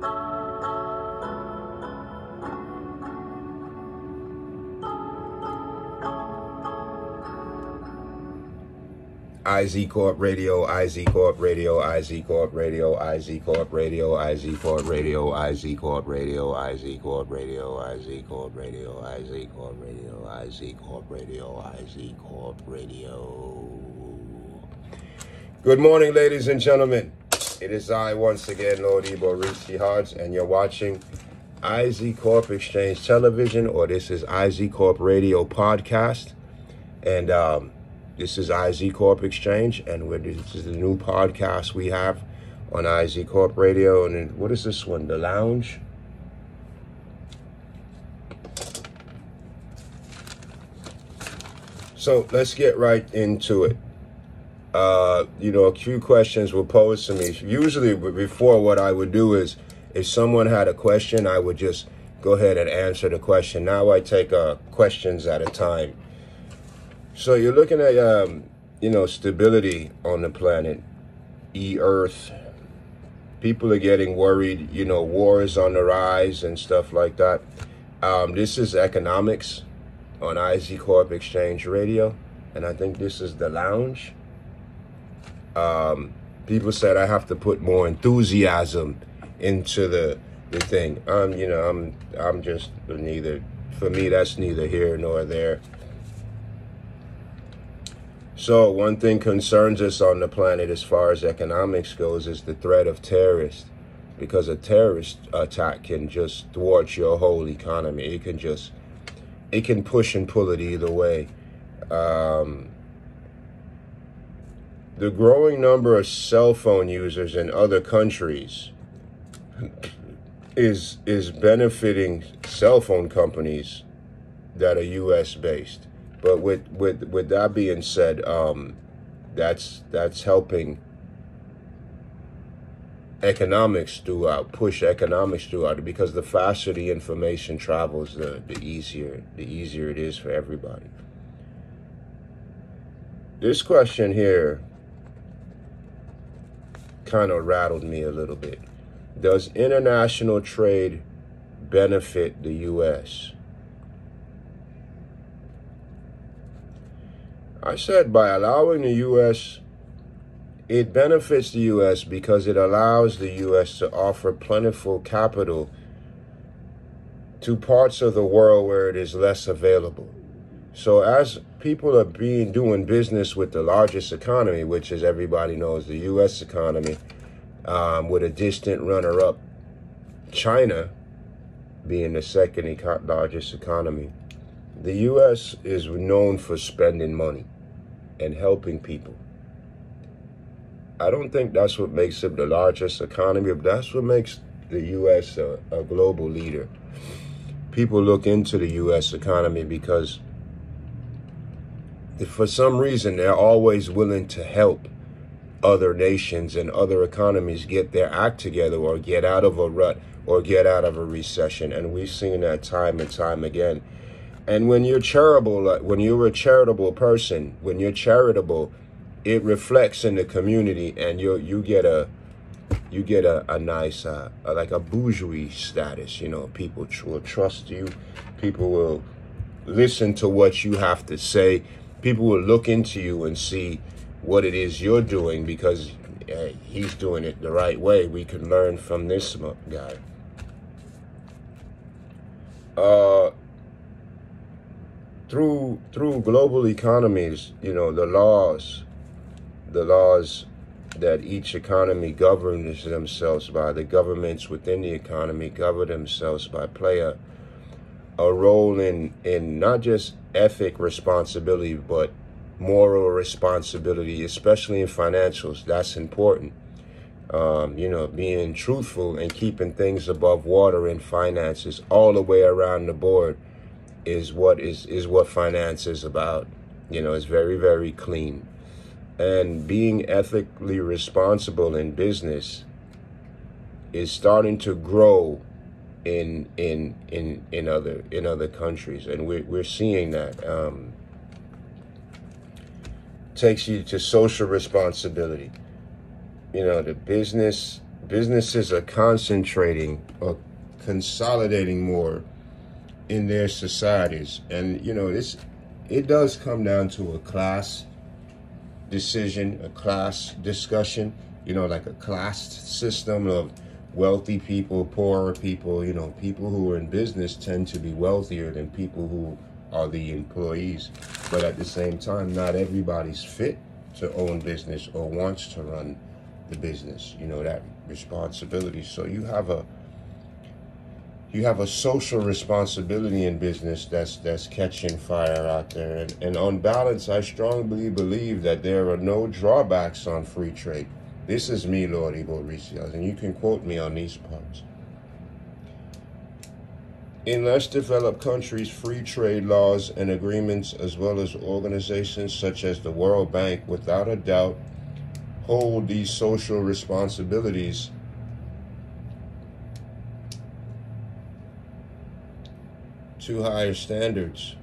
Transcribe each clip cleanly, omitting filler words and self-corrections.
IZ Corp Radio, IZ Corp Radio, IZ Corp Radio, IZ Corp Radio, IZ Corp Radio, IZ Corp Radio, IZ Corp Radio, IZ Corp Radio, IZ Corp Radio, IZ Corp Radio, IZ Corp Radio. Good morning, ladies and gentlemen. It is I once again, Lord IBO Richie Hards, and you're watching IZ Corp Exchange Television, or this is IZ Corp Radio Podcast. And this is IZ Corp Exchange, and this is the new podcast we have on IZ Corp Radio. And then, what is this one? The Lounge? So let's get right into it. A few questions were posed to me. Usually before, what I would do is, if someone had a question, I would just go ahead and answer the question. Now I take questions at a time. So you're looking at, stability on the planet, Earth. People are getting worried, wars on the rise and stuff like that. This is economics on IZ Corp Exchange Radio, and I think this is the Lounge. People said I have to put more enthusiasm into the thing. I'm just neither. For me, that's neither here nor there. So one thing concerns us on the planet as far as economics goes is the threat of terrorists, because a terrorist attack can just thwart your whole economy. It can push and pull it either way. The growing number of cell phone users in other countries is benefiting cell phone companies that are U.S. based. But with that being said, that's helping economics throughout, push economics throughout, because the faster the information travels, the easier it is for everybody. This question here kind of rattled me a little bit. Does international trade benefit the U.S.? I said by allowing the U.S., it benefits the U.S. because it allows the U.S. to offer plentiful capital to parts of the world where it is less available. So as people are doing business with the largest economy, which, as everybody knows, the U.S. economy, with a distant runner-up, China being the second largest economy, the U.S. is known for spending money and helping people. I don't think that's what makes it the largest economy, but that's what makes the U.S. a global leader. People look into the U.S. economy because for some reason they're always willing to help other nations and other economies get their act together, or get out of a rut, or get out of a recession. And we've seen that time and time again. And when you're charitable, when you're a charitable person, when you're charitable, it reflects in the community, and you get a nice like a bourgeois status. People will trust you. People will listen to what you have to say. People will look into you and see what it is you're doing, because he's doing it the right way. We can learn from this guy. Through global economies, the laws that each economy governs themselves by, the governments within the economy govern themselves by, play a role in not just ethic responsibility, but moral responsibility, especially in financials. That's important. Being truthful and keeping things above water in finances all the way around the board is what finance is about. It's very, very clean. And being ethically responsible in business is starting to grow in other countries, and we're seeing that. Takes you to social responsibility. The businesses are concentrating or consolidating more in their societies. And, you know, it does come down to a class decision, a class discussion, you know, like a class system of wealthy people, poorer people. You know, people who are in business tend to be wealthier than people who are the employees. But at the same time, not everybody's fit to own business or wants to run the business, you know, that responsibility. So you have a social responsibility in business that's catching fire out there. And on balance, I strongly believe that there are no drawbacks on free trade. This is me, Lord IBO Ricias, and you can quote me on these parts. In less developed countries, free trade laws and agreements, as well as organizations such as the World Bank, without a doubt, hold these social responsibilities to higher standards.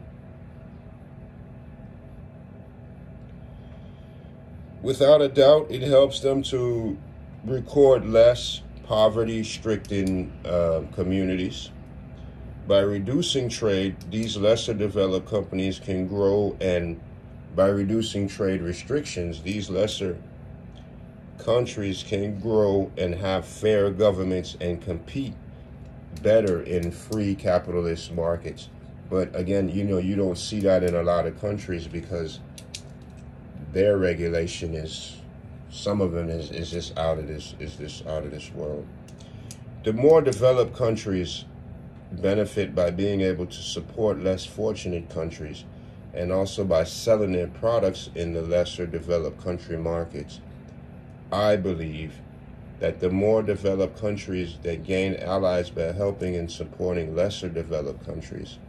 Without a doubt, it helps them to record less poverty-stricken communities. By reducing trade, these lesser developed companies can grow, and by reducing trade restrictions, these lesser countries can grow and have fair governments and compete better in free capitalist markets. But again, you know, you don't see that in a lot of countries because their regulation is, some of them is just out of this world. The more developed countries benefit by being able to support less fortunate countries, and also by selling their products in the lesser developed country markets. I believe that the more developed countries that gain allies by helping and supporting lesser developed countries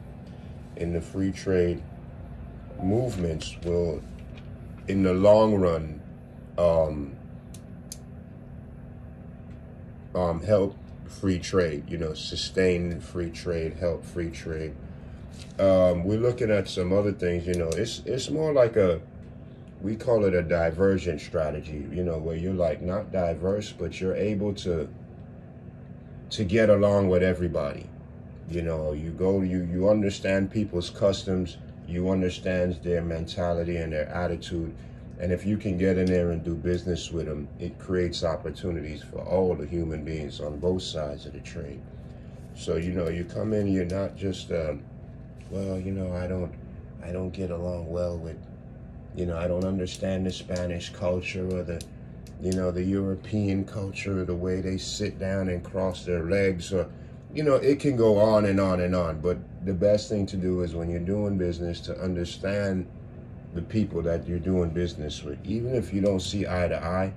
in the free trade movements will, in the long run, help free trade, you know, sustain free trade, help free trade. We're looking at some other things, you know, it's more like we call it a divergent strategy, you know, where you're like not diverse, but you're able to get along with everybody. You know, you understand people's customs, you understand their mentality and their attitude. And if you can get in there and do business with them, it creates opportunities for all the human beings on both sides of the trade. So, you know, you come in, you're not just, well, you know, I don't get along well with, you know, I don't understand the Spanish culture or the, you know, the European culture, the way they sit down and cross their legs, or, you know, it can go on and on and on. But the best thing to do is when you're doing business to understand the people that you're doing business with, even if you don't see eye to eye,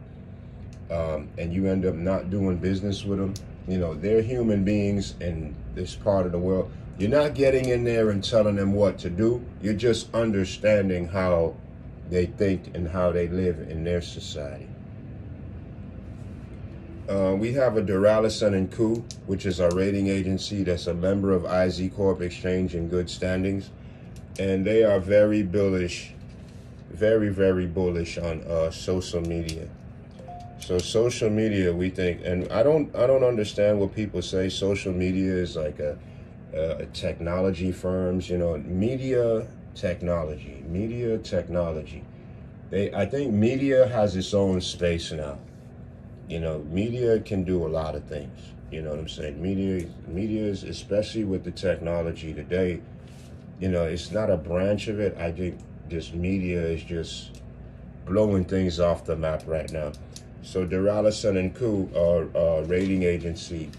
and you end up not doing business with them. You know, they're human beings in this part of the world. You're not getting in there and telling them what to do. You're just understanding how they think and how they live in their society. We have a Duralison & Co., which is our rating agency that's a member of CORP Exchange in good standings. And they are very bullish, very, very bullish on social media. So social media, we think, and I don't understand what people say social media is like a technology firms, you know, media technology. I think media has its own space now. You know, media can do a lot of things. You know what I'm saying? Media is, especially with the technology today, you know, it's not a branch of it. I think this media is just blowing things off the map right now. So Duralison & Co., our rating agency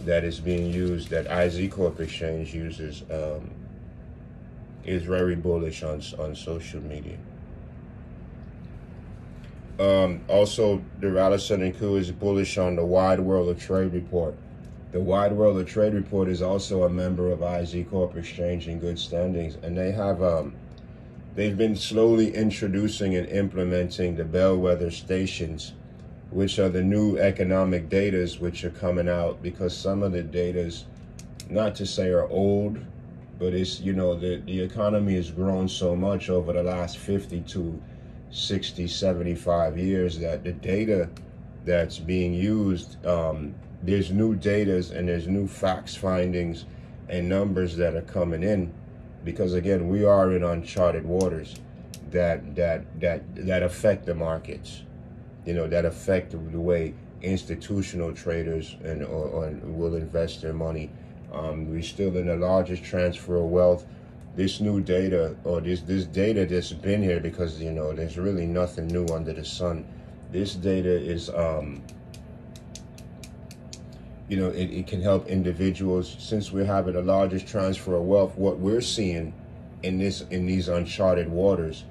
that is being used, that CORP Exchange uses, is very bullish on social media. Also, Duralison & Co. is bullish on the Wide World of Trade report. The Wide World of Trade report is also a member of CORP Exchange in good standings, and they have they've been slowly introducing and implementing the bellwether stations, which are the new economic datas which are coming out, because some of the datas, not to say are old, but it's, you know, the economy has grown so much over the last 50 to 60, 75 years that the data that's being used. There's new data and there's new facts, findings, and numbers that are coming in, because again, we are in uncharted waters that affect the markets. That affect the way institutional traders or will invest their money. We're still in the largest transfer of wealth. This new data, or this data that's been here, because there's really nothing new under the sun. This data is it can help individuals. Since we're having the largest transfer of wealth, what we're seeing in these uncharted waters,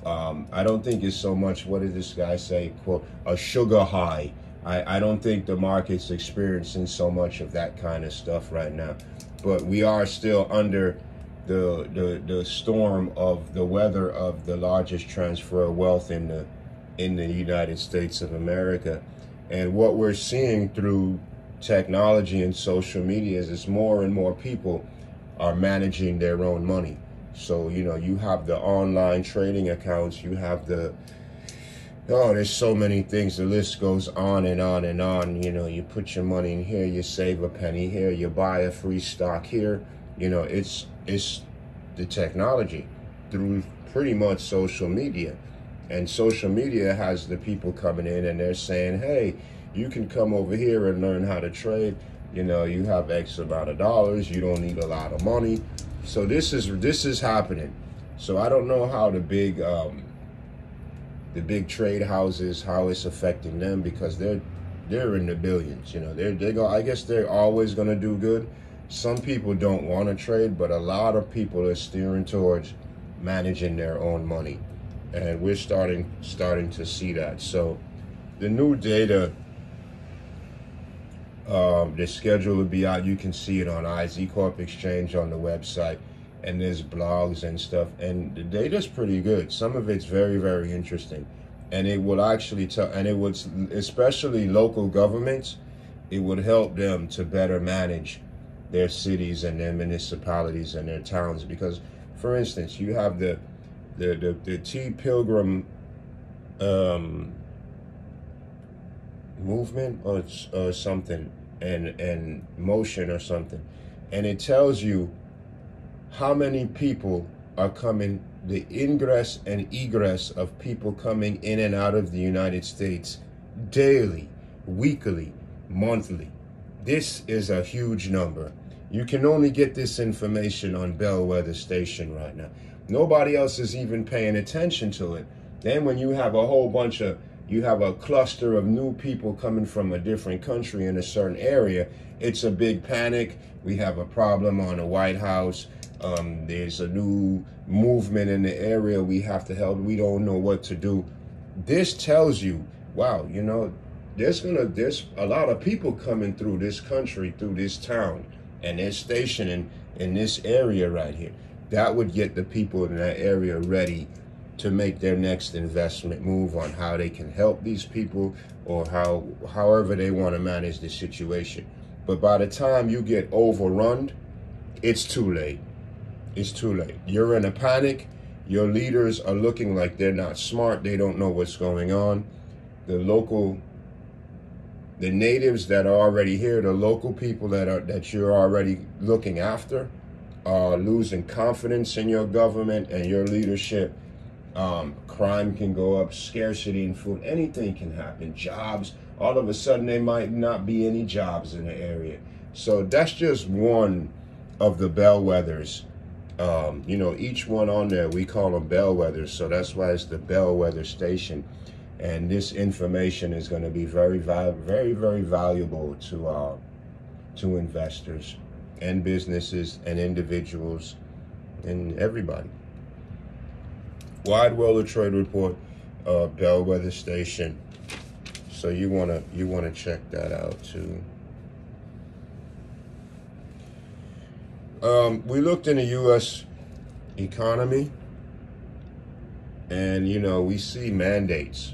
I don't think it's so much, what did this guy say, quote, a sugar high. I don't think the market's experiencing so much of that kind of stuff right now, but we are still under the storm of the weather of the largest transfer of wealth in the United States of America. And what we're seeing through technology and social media is more and more people are managing their own money. So you have the online trading accounts, you have there's so many things, the list goes on and on and on. You put your money in here, you save a penny here, you buy a free stock here. It's the technology through pretty much social media. And social media has the people coming in and they're saying, hey, you can come over here and learn how to trade. You have X amount of dollars, you don't need a lot of money. So this is happening. So I don't know how the big trade houses, how it's affecting them, because they're in the billions. I guess they're always going to do good. Some people don't want to trade, but a lot of people are steering towards managing their own money, and we're starting to see that. So the new data, the schedule will be out. You can see it on CORP exchange on the website, and there's blogs and stuff, and the data's pretty good. Some of it's very, very interesting, and it will actually tell, and it would, especially local governments, it would help them to better manage their cities and their municipalities and their towns. Because, for instance, you have the T Pilgrim movement or something, and motion or something, and it tells you how many people are coming, the ingress and egress of people coming in and out of the United States daily, weekly, monthly. This is a huge number. You can only get this information on Bellwether Station right now. Nobody else is even paying attention to it. Then when you have a whole bunch of, you have a cluster of new people coming from a different country in a certain area, it's a big panic. We have a problem on the White House. There's a new movement in the area. We have to help. We don't know what to do. This tells you, wow, there's a lot of people coming through this country, through this town, and they're stationing in this area right here. That would get the people in that area ready to make their next investment move on how they can help these people, or however they want to manage the situation. But by the time you get overrun, it's too late. It's too late. You're in a panic. Your leaders are looking like they're not smart. They don't know what's going on. The natives that are already here, the local people that you're already looking after, are losing confidence in your government and your leadership. Crime can go up, scarcity in food, anything can happen. Jobs, all of a sudden there might not be any jobs in the area. So that's just one of the bellwethers. Each one on there, we call them bellwethers, so that's why it's the Bellwether Station. And this information is going to be very, very, very valuable to investors and businesses and individuals and everybody. Wide World of Trade Report, Bellwether Station. So you wanna check that out too. We looked in the U.S. economy, and we see mandates.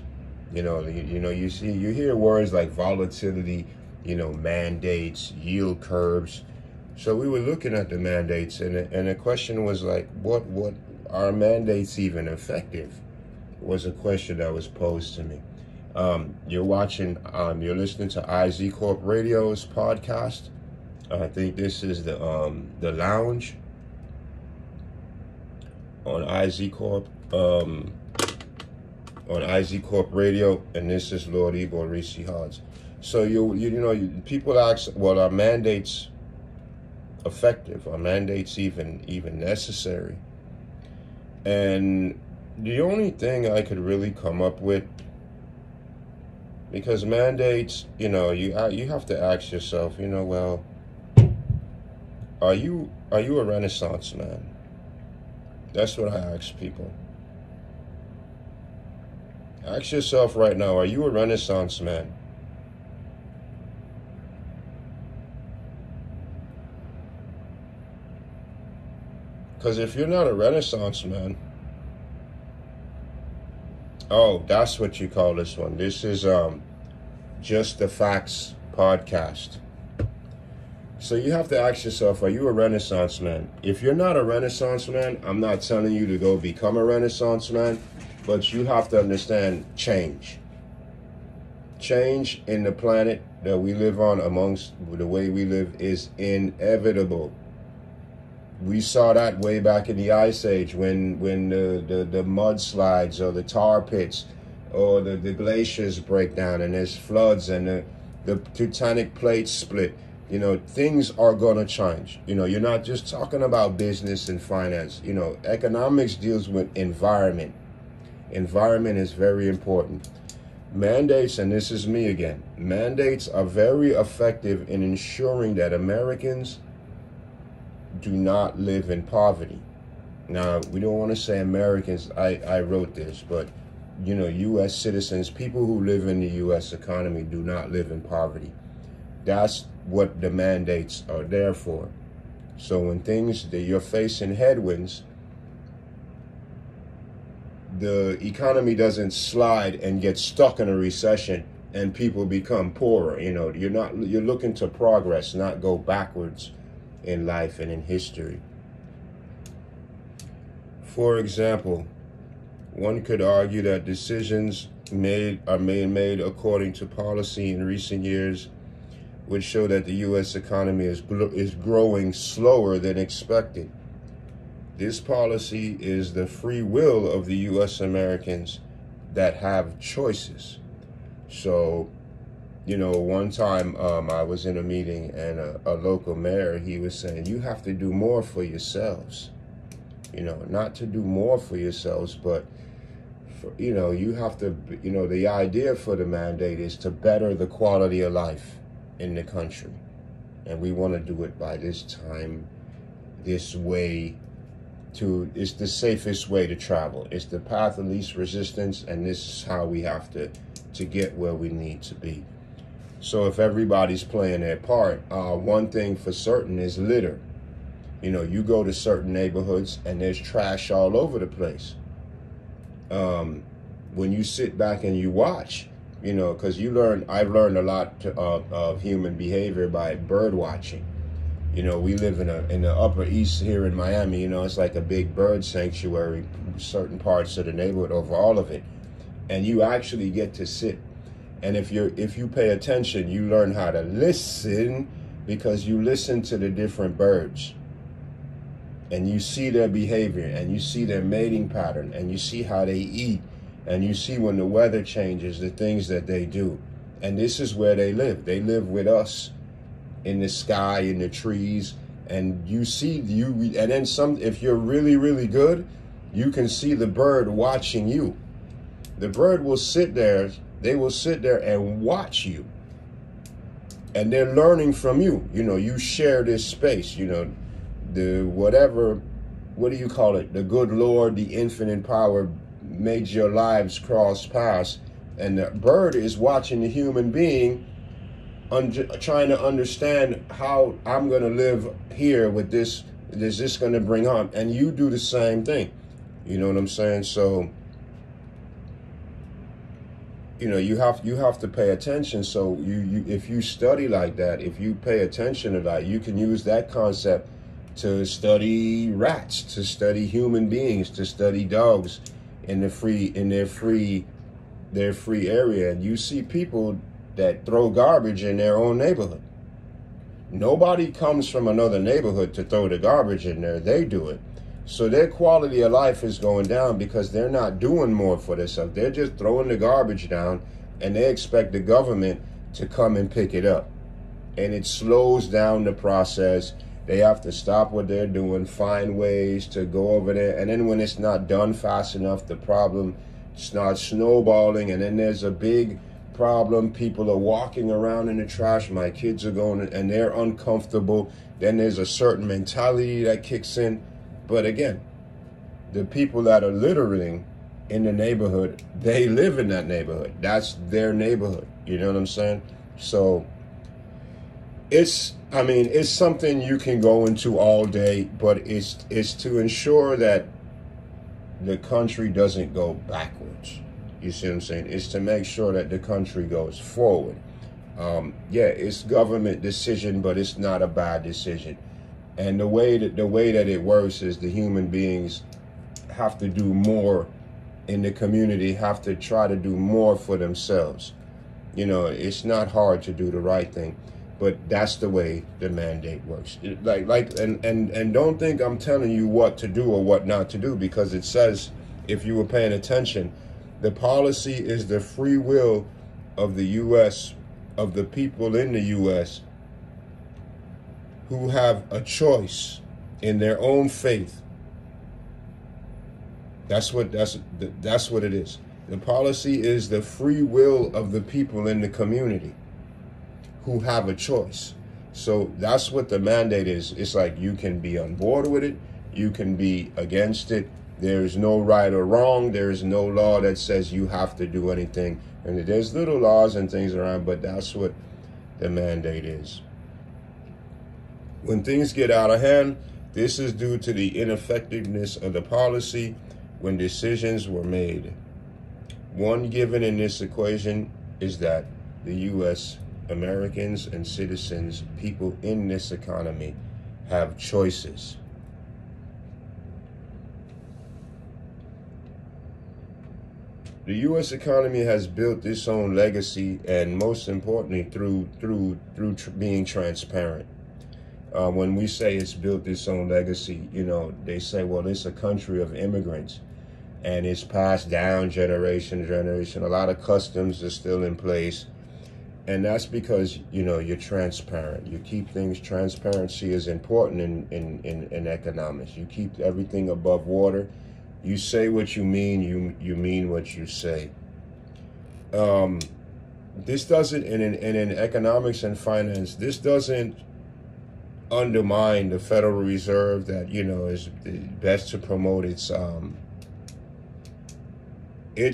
You hear words like volatility, mandates, yield curves. So we were looking at the mandates, and the question was like, what are mandates even effective? Was a question that was posed to me. You're listening to CORP Radio's podcast. I think this is the lounge on CORP, on CORP Radio, and this is Lord Igor Risi Hodge. So people ask, well, are mandates effective? Are mandates even necessary? And the only thing I could really come up with, because mandates, you have to ask yourself, well, are you a Renaissance man? That's what I ask people. Ask yourself right now, are you a Renaissance man? Because if you're not a Renaissance man, oh, that's what you call this one. This is Just the Facts podcast. So you have to ask yourself, are you a Renaissance man? If you're not a Renaissance man, I'm not telling you to go become a Renaissance man, but you have to understand change. Change in the planet that we live on, amongst the way we live, is inevitable. We saw that way back in the Ice Age when the mudslides or the tar pits or the glaciers break down and there's floods and the tectonic plates split. Things are going to change. You're not just talking about business and finance. Economics deals with environment. Environment is very important. Mandates, and this is me again, mandates are very effective in ensuring that Americans do not live in poverty. Now, we don't want to say Americans, I wrote this, but, U.S. citizens, people who live in the U.S. economy do not live in poverty. That's what the mandates are there for. So when you're facing headwinds, the economy doesn't slide and get stuck in a recession and people become poorer. You're looking to progress, not go backwards in life and in history. For example, one could argue that decisions are made according to policy in recent years, which show that the U.S. economy is growing slower than expected. This policy is the free will of the U.S. Americans that have choices. So, one time I was in a meeting and a local mayor, he was saying, you have to do more for yourselves. Not to do more for yourselves, but, you have to, the idea for the mandate is to better the quality of life in the country. And we want to do it by this time, this way. It's the safest way to travel. It's the path of least resistance, and this is how we have to get where we need to be. So if everybody's playing their part, one thing for certain is litter. You go to certain neighborhoods and there's trash all over the place. When you sit back and you watch, because I've learned a lot of human behavior by bird watching. We live in the Upper East here in Miami. It's like a big bird sanctuary, certain parts of the neighborhood, over all of it. And you actually get to sit. And if you pay attention, you learn how to listen, because you listen to the different birds. And you see their behavior, and you see their mating pattern, and you see how they eat, and you see when the weather changes, the things that they do. And this is where they live. They live with us in the sky, in the trees, and and then if you're really, really good, you can see the bird watching you. The bird will sit there, they will sit there and watch you. And they're learning from you. You share this space, what do you call it? The good Lord, the infinite power made your lives cross paths. And the bird is watching the human being, trying to understand how I'm going to live here with this. Is this going to bring harm? And you do the same thing. You know what I'm saying? So, you have to pay attention. So if you study like that, if you pay attention to that, you can use that concept to study rats, to study human beings, to study dogs in their free their free area, and you see people that throw garbage in their own neighborhood. Nobody comes from another neighborhood to throw the garbage in there. They do it. So their quality of life is going down because they're not doing more for themselves. They're just throwing the garbage down, and they expect the government to come and pick it up. And it slows down the process. They have to stop what they're doing, find ways to go over there. And then when it's not done fast enough, the problem starts snowballing. And then there's a big problem. People are walking around in the trash. My kids are going, and they're uncomfortable. Then there's a certain mentality that kicks in. But again, the people that are littering in the neighborhood, they live in that neighborhood. That's their neighborhood. You know what I'm saying? So it's something you can go into all day, but it's to ensure that the country doesn't go backwards. You see what I'm saying? It's to make sure that the country goes forward. Yeah, it's government decision, but it's not a bad decision. And the way that it works is the human beings have to do more in the community, have to try to do more for themselves. You know, it's not hard to do the right thing, but that's the way the mandate works. And don't think I'm telling you what to do or what not to do, because it says, if you were paying attention, the policy is the free will of the U.S., of the people in the U.S. who have a choice in their own faith. That's what it is. The policy is the free will of the people in the community who have a choice. So that's what the mandate is. It's like you can be on board with it, you can be against it. There's no right or wrong. There's no law that says you have to do anything. And there's little laws and things around, but that's what the mandate is. When things get out of hand, this is due to the ineffectiveness of the policy when decisions were made. One given in this equation is that the U.S., Americans and citizens, people in this economy, have choices. The U.S. economy has built its own legacy, and most importantly, through being transparent. When we say it's built its own legacy, you know, they say, well, it's a country of immigrants, and it's passed down generation to generation. A lot of customs are still in place, and that's because, you know, you're transparent. You keep things. Transparency is important in economics. You keep everything above water. You say what you mean. You mean what you say. This doesn't, in economics and finance, this doesn't undermine the Federal Reserve, that, you know, is best to promote its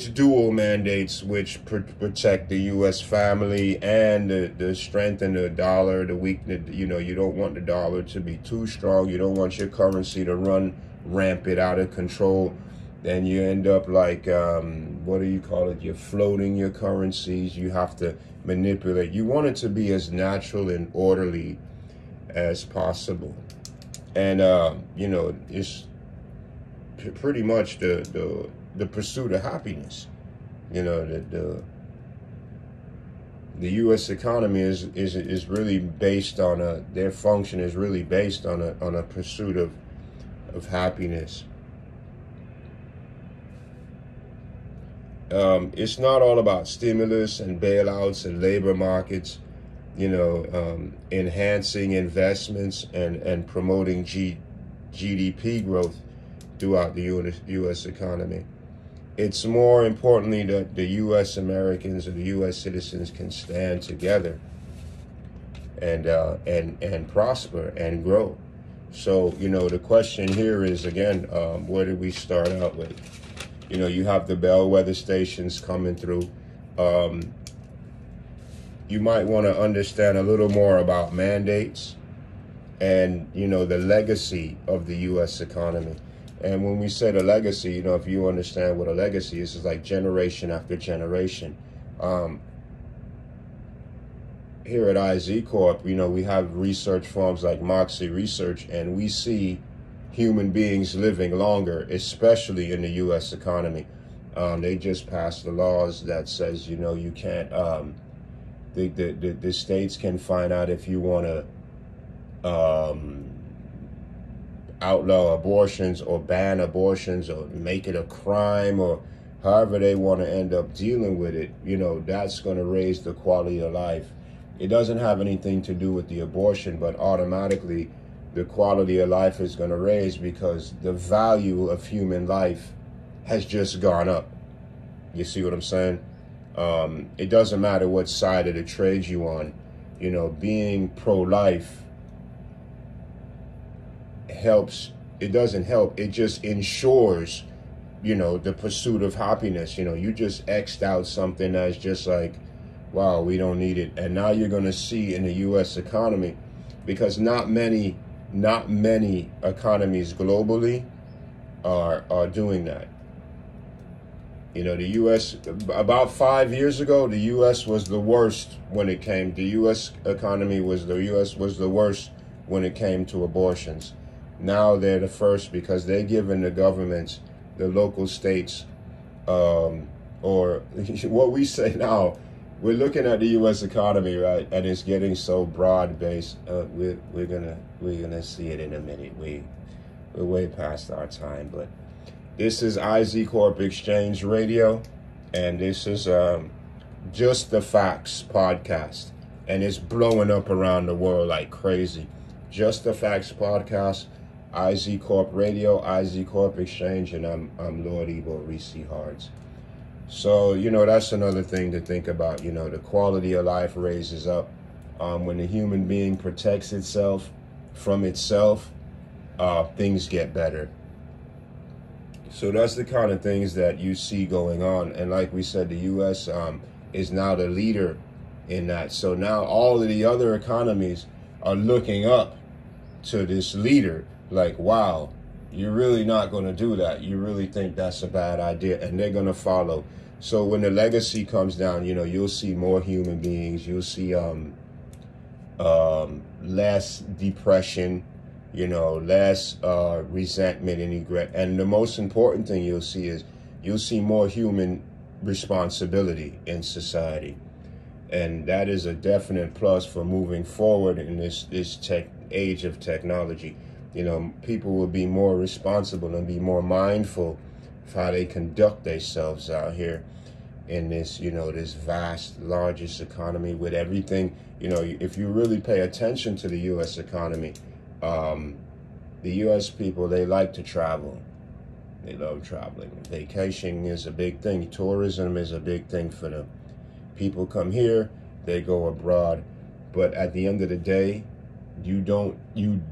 dual mandates, which protect the U.S. family and the strength in the dollar, the weakness. You know, you don't want the dollar to be too strong. You don't want your currency to run rampant, out of control. Then you end up like, what do you call it? You're floating your currencies. You have to manipulate. You want it to be as natural and orderly as possible. And, you know, it's pretty much the pursuit of happiness. You know, the U.S. economy is really based on their function is really based on a pursuit of happiness. It's not all about stimulus and bailouts and labor markets, you know, enhancing investments and promoting GDP growth throughout the U.S. economy. It's more importantly that the U.S. Americans or the U.S. citizens can stand together and prosper and grow. So, you know, the question here is, again, where did we start out with? You know, you have the bellwether stations coming through. You might want to understand a little more about mandates and, you know, the legacy of the U.S. economy. And when we say the legacy, you know, if you understand what a legacy is, it's like generation after generation. Here at CORP, you know, we have research firms like Moxie Research, and we see human beings living longer, especially in the U.S. economy. They just passed the laws that says, you know, you can't, the states can find out if you want to outlaw abortions or ban abortions or make it a crime, or however they want to end up dealing with it. You know, that's going to raise the quality of life. It doesn't have anything to do with the abortion, but automatically the quality of life is going to raise because the value of human life has just gone up. You see what I'm saying? It doesn't matter what side of the trade you on. You know, being pro-life helps. It doesn't help. It just ensures, you know, the pursuit of happiness. You know, you just X'd out something that's just like, wow, we don't need it. And now you're going to see in the U.S. economy, because not many economies globally are doing that. You know, the U.S., about 5 years ago, the U.S. was the worst when it came. The U.S. economy was the worst when it came to abortions. Now they're the first because they're giving the governments, the local states, or what we say now, we're looking at the U.S. economy, right, and it's getting so broad-based. We're gonna see it in a minute. We're way past our time, but this is CORP Exchange Radio, and this is Just the Facts podcast, and it's blowing up around the world like crazy. Just the Facts podcast, CORP Radio, CORP Exchange, and I'm Lord IBO Reese Hards. So, you know, that's another thing to think about. You know, the quality of life raises up when the human being protects itself from itself. Things get better. So that's the kind of things that you see going on. And like we said, the U.S. Is now the leader in that. So now all of the other economies are looking up to this leader like, wow, you're really not going to do that. You really think that's a bad idea, and they're going to follow. So when the legacy comes down, you know, you'll see more human beings. You'll see less depression, you know, less resentment and regret. And the most important thing you'll see is you'll see more human responsibility in society. And that is a definite plus for moving forward in this age of technology. You know, people will be more responsible and be more mindful of how they conduct themselves out here in this, you know, this vast, largest economy with everything. You know, if you really pay attention to the U.S. economy, the U.S. people, they like to travel. They love traveling. Vacationing is a big thing. Tourism is a big thing for them. People come here, they go abroad. But at the end of the day, you do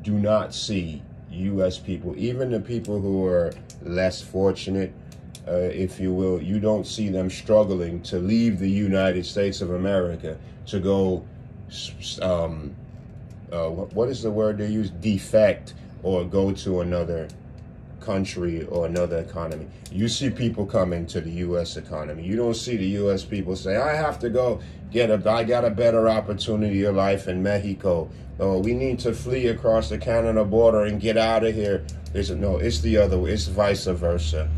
not see U.S. people, even the people who are less fortunate, if you will, you don't see them struggling to leave the United States of America to go, what is the word they use? Defect, or go to another country or another economy. You see people coming to the U.S. economy. You don't see the U.S. people say, I have to go I got a better opportunity of life in Mexico. Oh, we need to flee across the Canada border and get out of here. No, it's the other way. It's vice versa.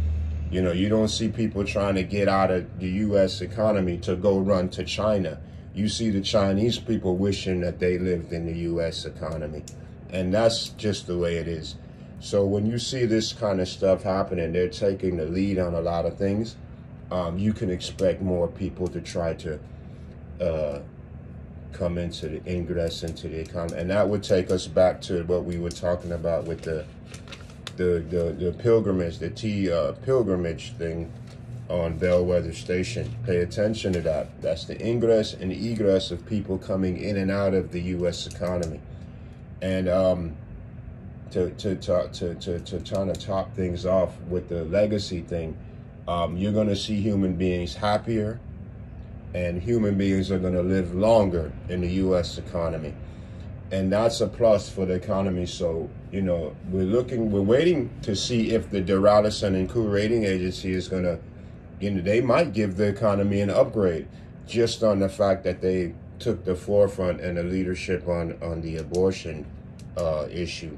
You know, you don't see people trying to get out of the U.S. economy to go run to China. You see the Chinese people wishing that they lived in the U.S. economy. And that's just the way it is. So when you see this kind of stuff happening, they're taking the lead on a lot of things. You can expect more people to try to come ingress into the economy. And that would take us back to what we were talking about with the pilgrimage, pilgrimage thing on Bellwether Station. Pay attention to that. That's the ingress and egress of people coming in and out of the U.S. economy. And to trying to top things off with the legacy thing, you're going to see human beings happier, and human beings are going to live longer in the U.S. economy. And that's a plus for the economy. So, you know, we're waiting to see if the Duralison and Coup rating agency is going to, you know, they might give the economy an upgrade just on the fact that they took the forefront and the leadership on the abortion issue.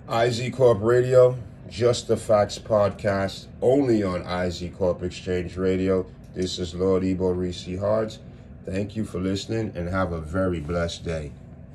CORP Radio, Just the Facts podcast, only on CORP Exchange Radio. This is Lord IBO Reese Hards. Thank you for listening and have a very blessed day.